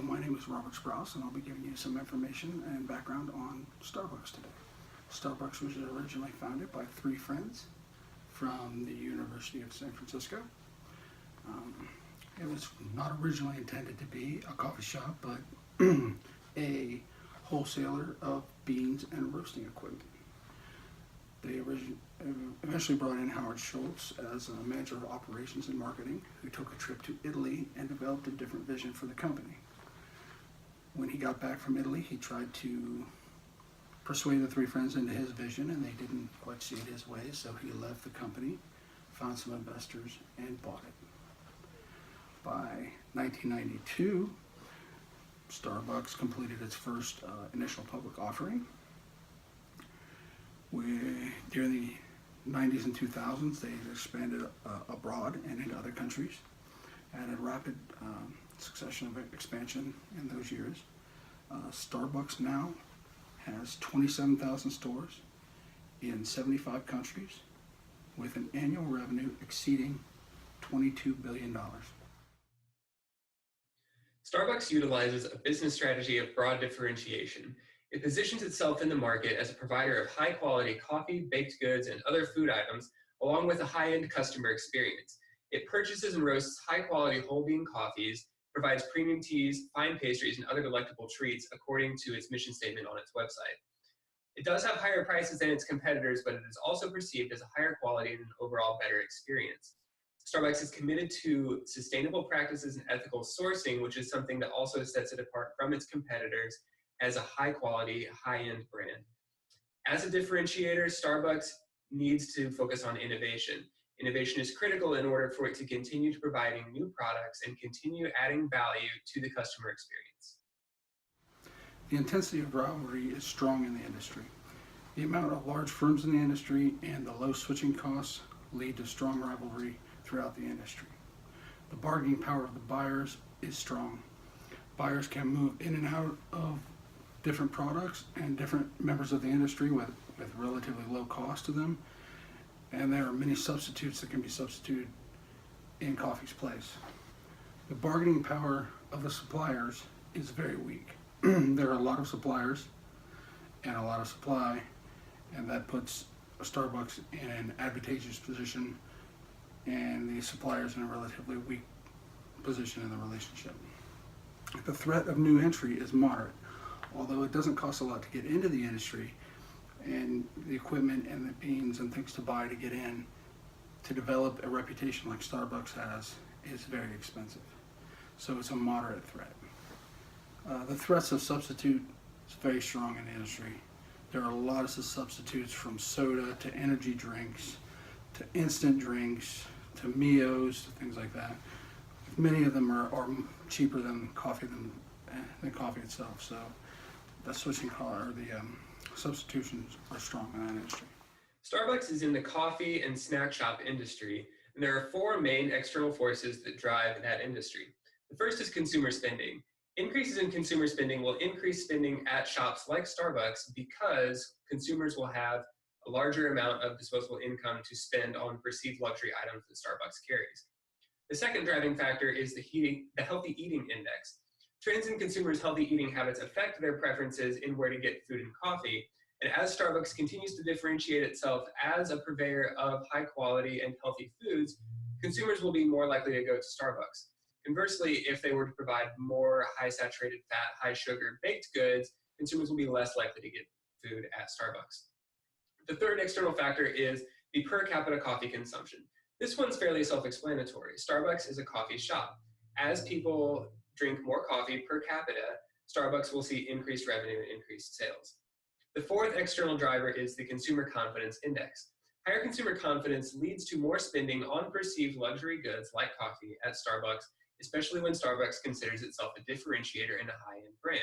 my name is Robert Sprouse, and I'll be giving you some information and background on Starbucks today. Starbucks was originally founded by three friends from the University of San Francisco. It was not originally intended to be a coffee shop, but a wholesaler of beans and roasting equipment. They eventually brought in Howard Schultz as a manager of operations and marketing, who took a trip to Italy and developed a different vision for the company. When he got back from Italy, he tried to persuade the three friends into his vision, and they didn't quite see it his way, so he left the company, found some investors, and bought it. By 1992, Starbucks completed its first initial public offering. During the 90s and 2000s, they expanded abroad and into other countries at a rapid succession of expansion in those years. Starbucks now has 27,000 stores in 75 countries with an annual revenue exceeding $22 billion. Starbucks utilizes a business strategy of broad differentiation. It positions itself in the market as a provider of high-quality coffee, baked goods, and other food items, along with a high-end customer experience. It purchases and roasts high-quality whole bean coffees, provides premium teas, fine pastries, and other delectable treats according to its mission statement on its website. It does have higher prices than its competitors, but it is also perceived as a higher quality and an overall better experience. Starbucks is committed to sustainable practices and ethical sourcing, which is something that also sets it apart from its competitors as a high-quality, high-end brand. As a differentiator, Starbucks needs to focus on innovation. Innovation is critical in order for it to continue to providing new products and continue adding value to the customer experience. The intensity of rivalry is strong in the industry. The amount of large firms in the industry and the low switching costs lead to strong rivalry throughout the industry. The bargaining power of the buyers is strong. Buyers can move in and out of different products and different members of the industry with relatively low cost to them, and there are many substitutes that can be substituted in coffee's place. The bargaining power of the suppliers is very weak. There are a lot of suppliers and a lot of supply, and that puts Starbucks in an advantageous position and the suppliers in a relatively weak position in the relationship. The threat of new entry is moderate, although it doesn't cost a lot to get into the industry, and the equipment and the beans and things to buy to get in to develop a reputation like Starbucks has is very expensive. So it's a moderate threat. The threats of substitute is very strong in the industry. There are a lot of substitutes, from soda to energy drinks to instant drinks to Mios to things like that. Many of them are cheaper than coffee itself. So the switching or the substitutions are strong in that industry. Starbucks is in the coffee and snack shop industry, and there are four main external forces that drive that industry. The first is consumer spending. Increases in consumer spending will increase spending at shops like Starbucks because consumers will have a larger amount of disposable income to spend on perceived luxury items that Starbucks carries. The second driving factor is the healthy eating index. Trends in consumers' healthy eating habits affect their preferences in where to get food and coffee, and as Starbucks continues to differentiate itself as a purveyor of high quality and healthy foods, consumers will be more likely to go to Starbucks. Conversely, if they were to provide more high saturated fat, high sugar baked goods, consumers will be less likely to get food at Starbucks. The third external factor is the per capita coffee consumption. This one's fairly self-explanatory. Starbucks is a coffee shop. As people drink more coffee per capita, Starbucks will see increased revenue and increased sales. The fourth external driver is the consumer confidence index. Higher consumer confidence leads to more spending on perceived luxury goods like coffee at Starbucks, especially when Starbucks considers itself a differentiator and a high-end brand.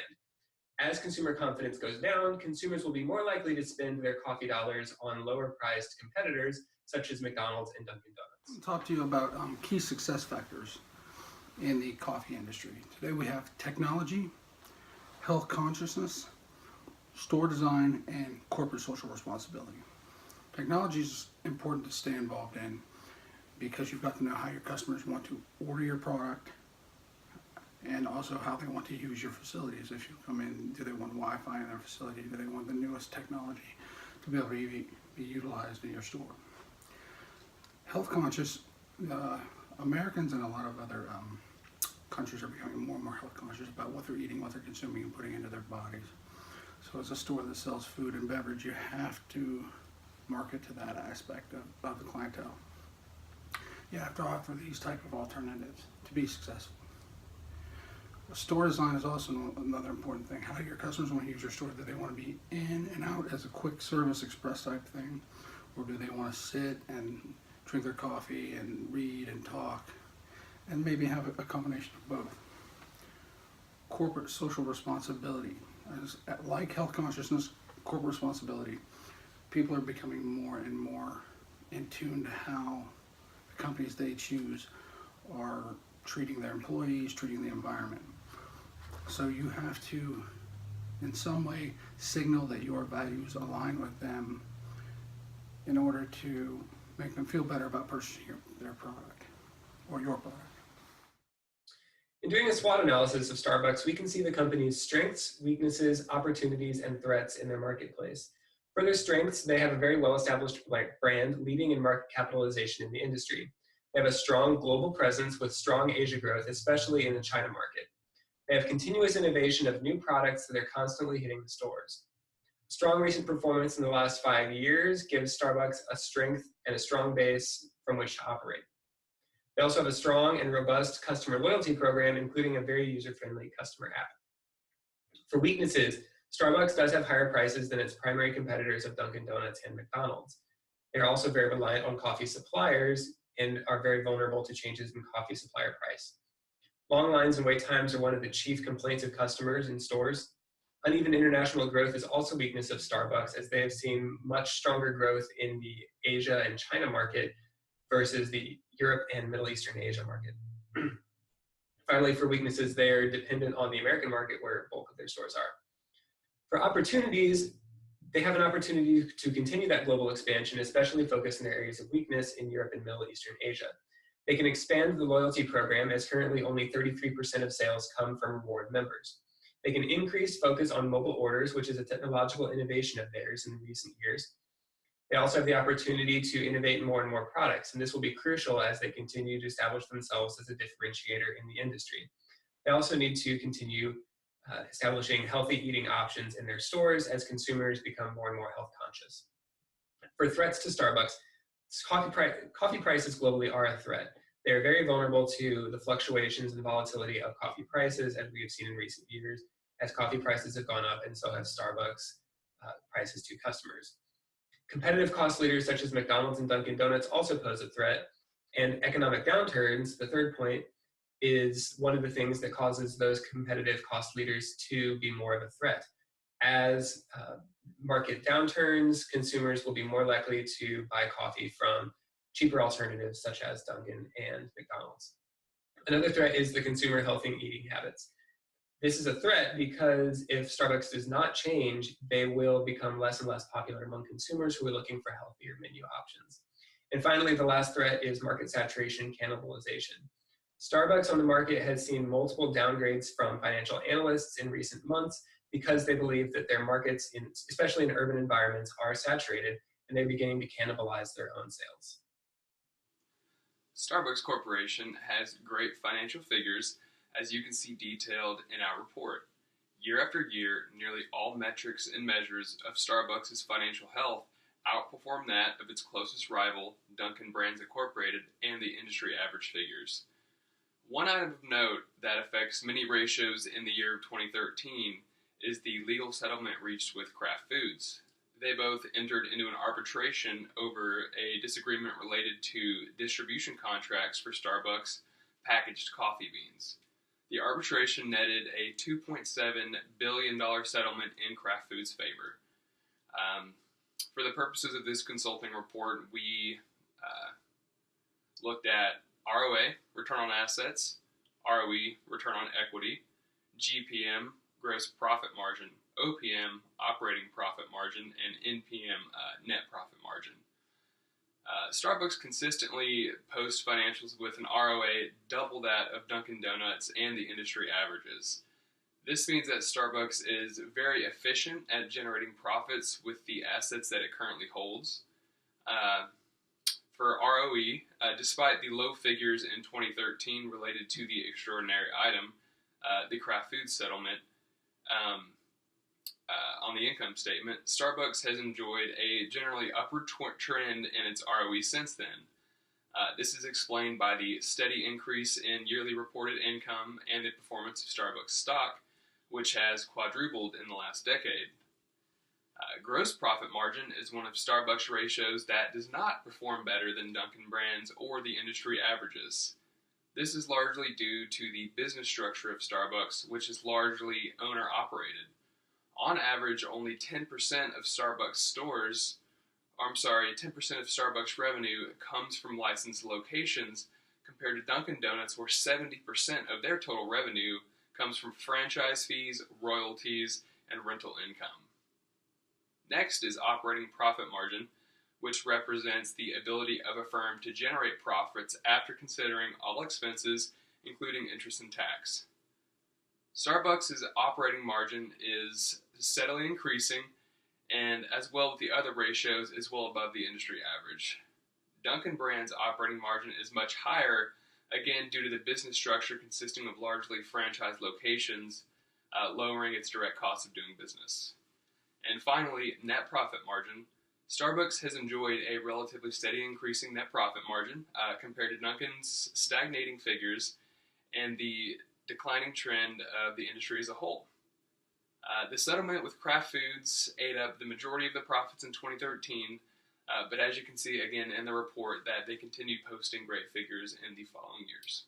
As consumer confidence goes down, consumers will be more likely to spend their coffee dollars on lower-priced competitors such as McDonald's and Dunkin' Donuts. I'll talk to you about key success factors in the coffee industry. Today we have technology, health consciousness, store design, and corporate social responsibility. Technology is important to stay involved in because you've got to know how your customers want to order your product and also how they want to use your facilities. If you come in, do they want Wi-Fi in their facility? Do they want the newest technology to be able to be utilized in your store? Health conscious Americans and a lot of other countries are becoming more and more health conscious about what they're eating, what they're consuming, and putting into their bodies. So as a store that sells food and beverage, you have to market to that aspect of the clientele. You have to offer these type of alternatives to be successful. Store design is also another important thing. How do your customers want to use your store? Do they want to be in and out as a quick service express type thing? Or do they want to sit and drink their coffee and read and talk? And maybe have a combination of both. Corporate social responsibility. Like health consciousness, corporate responsibility, people are becoming more and more in tune to how the companies they choose are treating their employees, treating the environment. So you have to, in some way, signal that your values align with them in order to make them feel better about purchasing their product or your product. In doing a SWOT analysis of Starbucks, we can see the company's strengths, weaknesses, opportunities, and threats in their marketplace. For their strengths, they have a very well-established brand leading in market capitalization in the industry. They have a strong global presence with strong Asia growth, especially in the China market. They have continuous innovation of new products that are constantly hitting the stores. Strong recent performance in the last 5 years gives Starbucks a strength and a strong base from which to operate. They also have a strong and robust customer loyalty program, including a very user-friendly customer app. For weaknesses, Starbucks does have higher prices than its primary competitors of Dunkin' Donuts and McDonald's. They are also very reliant on coffee suppliers and are very vulnerable to changes in coffee supplier price. Long lines and wait times are one of the chief complaints of customers in stores. Uneven international growth is also a weakness of Starbucks, as they have seen much stronger growth in the Asia and China market versus the Europe and Middle Eastern Asia market. Finally, for weaknesses, they are dependent on the American market where bulk of their stores are. For opportunities, they have an opportunity to continue that global expansion, especially focused in their areas of weakness in Europe and Middle Eastern Asia. They can expand the loyalty program, as currently only 33% of sales come from reward members. They can increase focus on mobile orders, which is a technological innovation of theirs in recent years. They also have the opportunity to innovate more and more products, and this will be crucial as they continue to establish themselves as a differentiator in the industry. They also need to continue establishing healthy eating options in their stores as consumers become more and more health conscious. For threats to Starbucks, coffee prices globally are a threat. They are very vulnerable to the fluctuations and volatility of coffee prices, as we have seen in recent years, as coffee prices have gone up and so have Starbucks prices to customers. Competitive cost leaders such as McDonald's and Dunkin' Donuts also pose a threat, and economic downturns, the third point, is one of the things that causes those competitive cost leaders to be more of a threat. As market downturns, consumers will be more likely to buy coffee from cheaper alternatives such as Dunkin' and McDonald's. Another threat is the consumer healthy eating habits. This is a threat because if Starbucks does not change, they will become less and less popular among consumers who are looking for healthier menu options. And finally, the last threat is market saturation cannibalization. Starbucks on the market has seen multiple downgrades from financial analysts in recent months because they believe that their markets, especially in urban environments, are saturated and they're beginning to cannibalize their own sales. Starbucks Corporation has great financial figures, as you can see detailed in our report. Year after year, nearly all metrics and measures of Starbucks' financial health outperform that of its closest rival, Dunkin' Brands Incorporated, and the industry average figures. One item of note that affects many ratios in the year of 2013 is the legal settlement reached with Kraft Foods. They both entered into an arbitration over a disagreement related to distribution contracts for Starbucks packaged coffee beans. The arbitration netted a $2.7 billion settlement in Kraft Foods' favor. For the purposes of this consulting report, we looked at ROA, return on assets, ROE, return on equity, GPM, gross profit margin, OPM, operating profit margin, and NPM, net profit margin. Starbucks consistently posts financials with an ROA double that of Dunkin' Donuts and the industry averages. This means that Starbucks is very efficient at generating profits with the assets that it currently holds. For ROE, despite the low figures in 2013 related to the extraordinary item, the Kraft Foods settlement, on the income statement, Starbucks has enjoyed a generally upward trend in its ROE since then. This is explained by the steady increase in yearly reported income and the performance of Starbucks stock, which has quadrupled in the last decade. Gross profit margin is one of Starbucks' ratios that does not perform better than Dunkin' Brands or the industry averages. This is largely due to the business structure of Starbucks, which is largely owner-operated. On average, only 10% of Starbucks 10% of Starbucks revenue comes from licensed locations, compared to Dunkin' Donuts, where 70% of their total revenue comes from franchise fees, royalties, and rental income. Next is operating profit margin, which represents the ability of a firm to generate profits after considering all expenses, including interest and tax. Starbucks' operating margin is steadily increasing, and as well with the other ratios, is well above the industry average. Dunkin' Brands' operating margin is much higher, again due to the business structure consisting of largely franchised locations, lowering its direct cost of doing business. And finally, net profit margin. Starbucks has enjoyed a relatively steady increasing net profit margin compared to Dunkin's stagnating figures and the declining trend of the industry as a whole. The settlement with Kraft Foods ate up the majority of the profits in 2013, but as you can see again in the report that they continued posting great figures in the following years.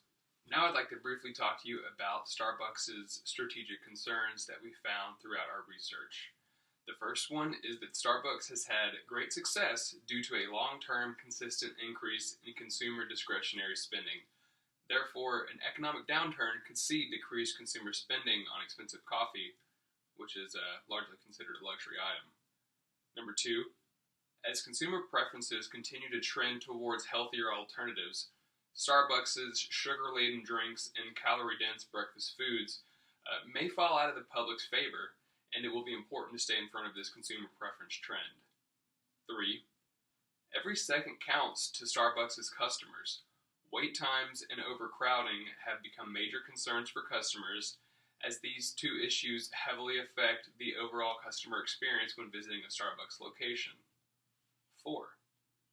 Now I'd like to briefly talk to you about Starbucks' strategic concerns that we found throughout our research. The first one is that Starbucks has had great success due to a long-term consistent increase in consumer discretionary spending. Therefore, an economic downturn could see decreased consumer spending on expensive coffee, which is largely considered a luxury item. Number two, as consumer preferences continue to trend towards healthier alternatives, Starbucks' sugar-laden drinks and calorie-dense breakfast foods may fall out of the public's favor, and it will be important to stay in front of this consumer preference trend. 3. Every second counts to Starbucks' customers. Wait times and overcrowding have become major concerns for customers, as these two issues heavily affect the overall customer experience when visiting a Starbucks location. 4.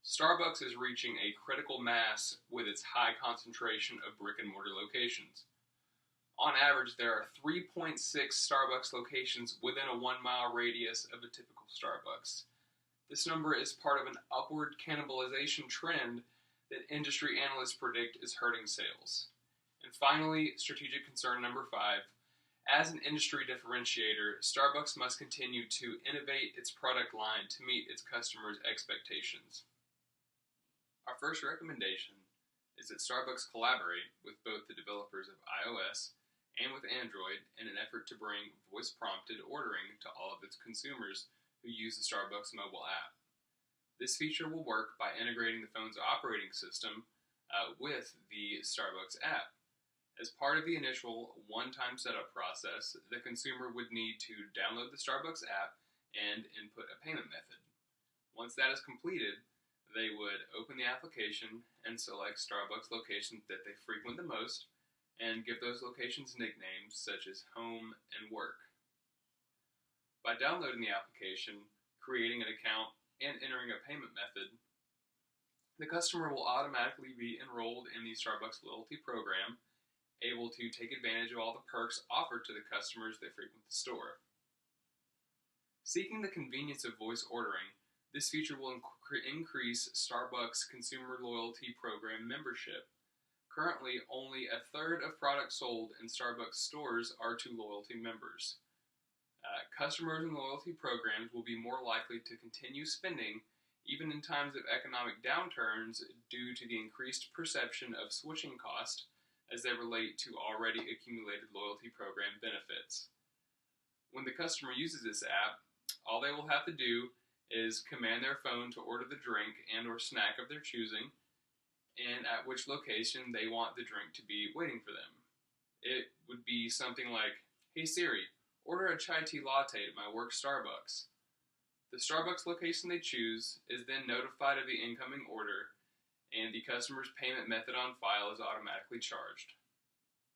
Starbucks is reaching a critical mass with its high concentration of brick-and-mortar locations. On average, there are 3.6 Starbucks locations within a 1-mile radius of a typical Starbucks. This number is part of an upward cannibalization trend that industry analysts predict is hurting sales. And finally, strategic concern number 5. As an industry differentiator, Starbucks must continue to innovate its product line to meet its customers' expectations. Our first recommendation is that Starbucks collaborate with both the developers of iOS and with Android in an effort to bring voice-prompted ordering to all of its consumers who use the Starbucks mobile app. This feature will work by integrating the phone's operating system with the Starbucks app. As part of the initial one-time setup process, the consumer would need to download the Starbucks app and input a payment method. Once that is completed, they would open the application and select Starbucks locations that they frequent the most, and give those locations nicknames such as home and work. By downloading the application, creating an account, and entering a payment method, the customer will automatically be enrolled in the Starbucks loyalty program, able to take advantage of all the perks offered to the customers that frequent the store. Seeking the convenience of voice ordering, this feature will increase Starbucks consumer loyalty program membership. Currently, only a third of products sold in Starbucks stores are to loyalty members. Customers in loyalty programs will be more likely to continue spending even in times of economic downturns due to the increased perception of switching cost as they relate to already accumulated loyalty program benefits. When the customer uses this app, all they will have to do is command their phone to order the drink and or snack of their choosing, and at which location they want the drink to be waiting for them. It would be something like, "Hey Siri, order a chai tea latte at my work Starbucks." The Starbucks location they choose is then notified of the incoming order, and the customer's payment method on file is automatically charged.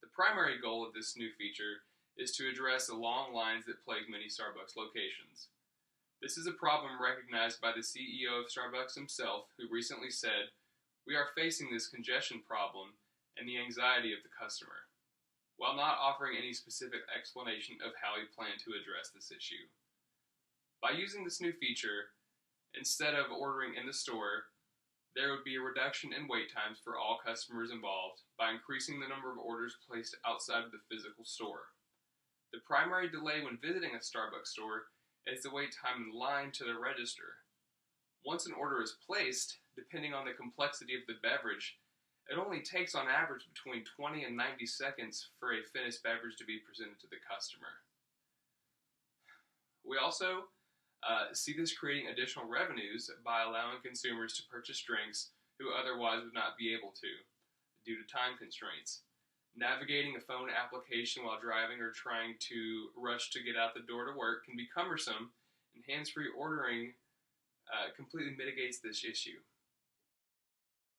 The primary goal of this new feature is to address the long lines that plague many Starbucks locations. This is a problem recognized by the CEO of Starbucks himself, who recently said, "We are facing this congestion problem and the anxiety of the customer," while not offering any specific explanation of how he planned to address this issue. By using this new feature, instead of ordering in the store, there would be a reduction in wait times for all customers involved by increasing the number of orders placed outside of the physical store. The primary delay when visiting a Starbucks store is the wait time in line to the register. Once an order is placed, depending on the complexity of the beverage, it only takes on average between 20 and 90 seconds for a finished beverage to be presented to the customer. We also see this creating additional revenues by allowing consumers to purchase drinks who otherwise would not be able to due to time constraints. Navigating a phone application while driving or trying to rush to get out the door to work can be cumbersome, and hands-free ordering completely mitigates this issue.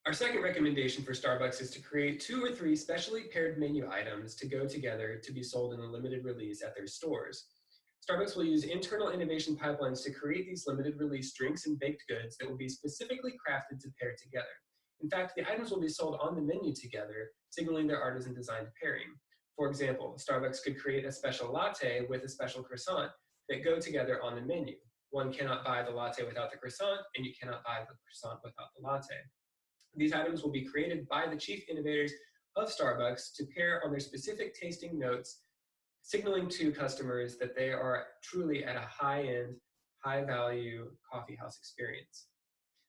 Our second recommendation for Starbucks is to create 2 or 3 specially paired menu items to go together to be sold in a limited release at their stores. Starbucks will use internal innovation pipelines to create these limited release drinks and baked goods that will be specifically crafted to pair together. In fact, the items will be sold on the menu together, signaling their artisan designed pairing. For example, Starbucks could create a special latte with a special croissant that go together on the menu. One cannot buy the latte without the croissant, and you cannot buy the croissant without the latte. These items will be created by the chief innovators of Starbucks to pair on their specific tasting notes, signaling to customers that they are truly at a high-end, high-value coffee house experience.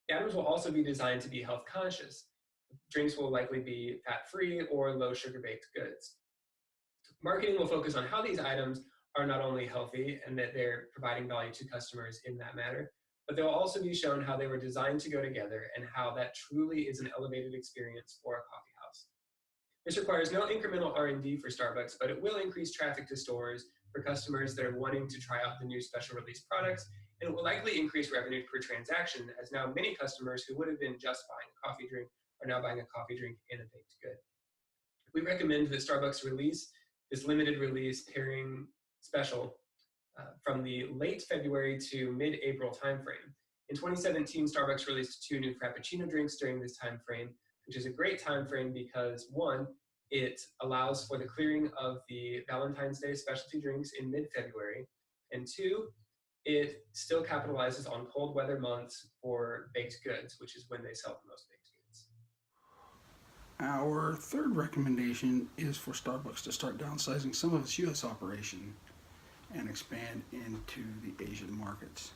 The items will also be designed to be health conscious. Drinks will likely be fat-free or low-sugar baked goods. Marketing will focus on how these items are not only healthy and that they're providing value to customers in that manner, but they'll also be shown how they were designed to go together and how that truly is an elevated experience for a coffee house. This requires no incremental R&D for Starbucks, but it will increase traffic to stores for customers that are wanting to try out the new special release products, and it will likely increase revenue per transaction, as now many customers who would have been just buying a coffee drink are now buying a coffee drink and a baked good. We recommend that Starbucks release this limited release pairing special from the late February to mid-April timeframe. In 2017, Starbucks released 2 new Frappuccino drinks during this timeframe, which is a great timeframe because 1, it allows for the clearing of the Valentine's Day specialty drinks in mid-February, and 2, it still capitalizes on cold weather months for baked goods, which is when they sell the most baked goods. Our third recommendation is for Starbucks to start downsizing some of its U.S. operation and expand into the Asian markets.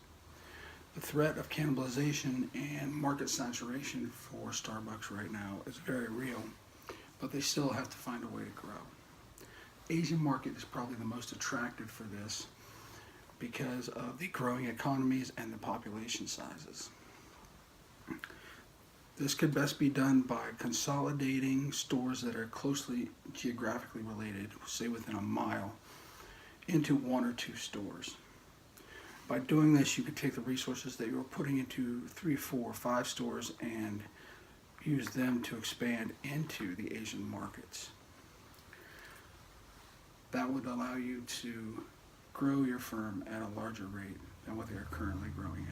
The threat of cannibalization and market saturation for Starbucks right now is very real, but they still have to find a way to grow. Asian market is probably the most attractive for this because of the growing economies and the population sizes. This could best be done by consolidating stores that are closely geographically related, say within a mile, into 1 or 2 stores. By doing this, you could take the resources that you're putting into 3, 4, 5 stores and use them to expand into the Asian markets. That would allow you to grow your firm at a larger rate than what they are currently growing